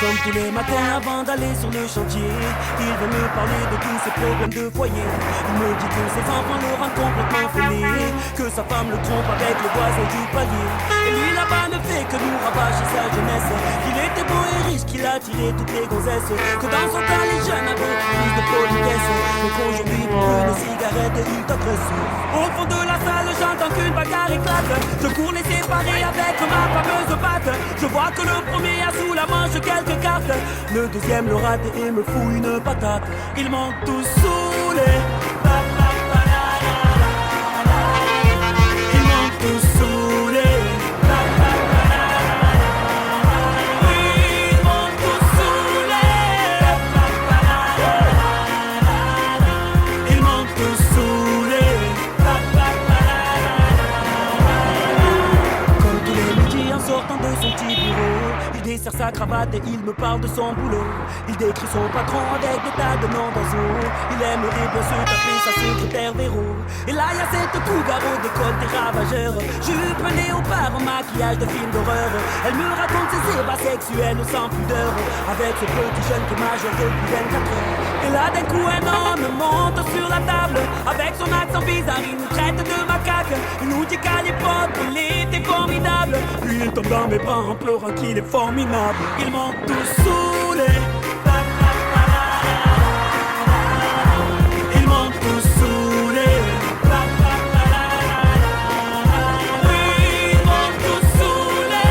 Comme tous les matins avant d'aller sur le chantier, il veut me parler de tous ses problèmes de foyer. Il me dit que ses enfants le rendent complètement fêlé, que sa femme le trompe avec le voisin du palier. Et lui là-bas ne fait que nous rabâcher sa jeunesse, qu'il était beau et riche, qu'il a tiré toutes les gonzesses, que dans son temps les jeunes avaient plus de politesse, mais qu'aujourd'hui pour une cigarette il t'agresse. Au fond de la salle j'entends qu'une bagarre éclate, je cours les séparer avec ma fameuse batte. Je vois que le premier a sous la manche quelques cartes, le deuxième le rate et me fout une patate. Ils m'ont tous saoulé, ils m'ont tous saoulé, ils m'ont tous saoulé, ils m'ont tous saoulé. Comme tous les midis en sortant de son petit bureau, il desserre sa cravate et il me parle de son boulot. Il décrit son patron avec des tas de noms d'oiseaux. Il aimerait bien se taper sa secrétaire Véro. Et là y'a cette cougar au décolleté ravageur, jupe léopard au maquillage de film d'horreur. Elle me raconte ses ébats sexuels sans pudeur, avec ce petit jeune qui est majeur depuis 24 heures. Et là d'un coup un homme monte sur la table, avec son accent bizarre il nous traite de macaque. Il nous dit qu'à l'époque il était formidable, puis il tombe dans mes bras en pleurant qu'il est formidable. Ils m'ont tous saoulé, ils m'ont tous saoulé, ils m'ont tous saoulé,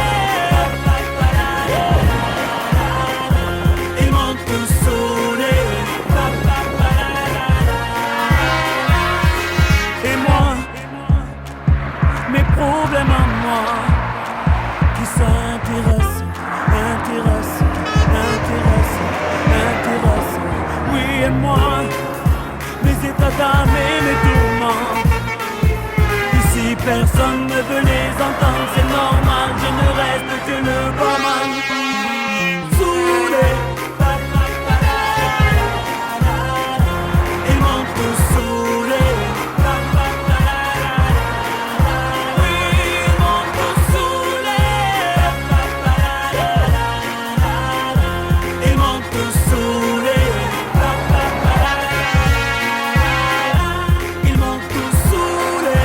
ils m'ont tous saoulé. Et moi, mes problèmes à moi, qui s'intéressent, oui et moi, mes états d'âme et mes tourments. Ici personne ne veut les entendre, c'est normal, je ne reste que le barman. Saoulé, ils m'ont tous saoulé. Oui, ils m'ont tous saoulé. Ils m'ont tous saoulé. Ils m'ont tous saoulé.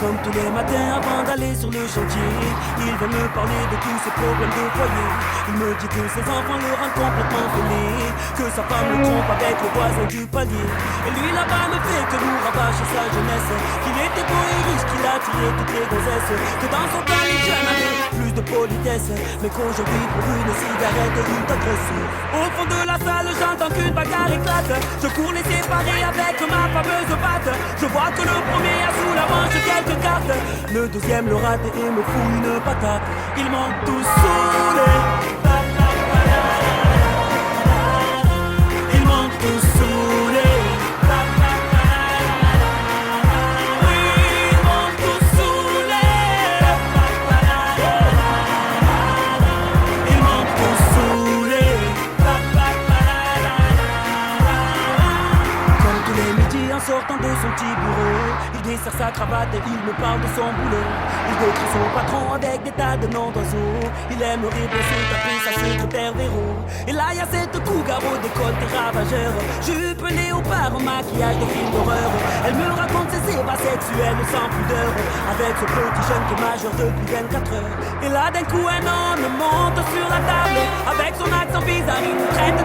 Comme tous les matins avant d'aller sur le chantier, il veut me parler de tous ses problèmes de foyer. Il me dit que ses enfants le rendent complètement fêlé, que sa femme le trompe avec le voisin du palier. Et lui là-bas ne fait que nous rabâcher sa jeunesse, qu'il était beau et riche, qu'il a tiré toutes les gonzesses, que dans son temps les jeunes avaient plus de politesse, mais qu'aujourd'hui pour une cigarette il t'agresse. Au fond de la salle j'entends qu'une bagarre éclate, je cours les séparer avec ma fameuse batte. Je vois que le premier a sous la manche quelques cartes, le deuxième le rate et me fout une patate. Ils m'ont tous saoulé, ils m'ont tous saoulé. Oui, ils m'ont tous saoulé. Ils m'ont tous saoulé. Comme tous les midis en sortant de son petit bureau, il desserre sa cravate et il me parle de son boulot. Il décrit son patron avec des tas de noms d'oiseaux. Il aimerait bien se taper sa secrétaire Véro. Et là y'a cette cougar au décolleté ravageur, jupe léopard au maquillage de film d'horreur. Elle me raconte ses ébats sexuels sans pudeur, avec ce petit jeune qui est majeur depuis 24 heures. Et là d'un coup un homme monte sur la table, avec son accent bizarre il nous traite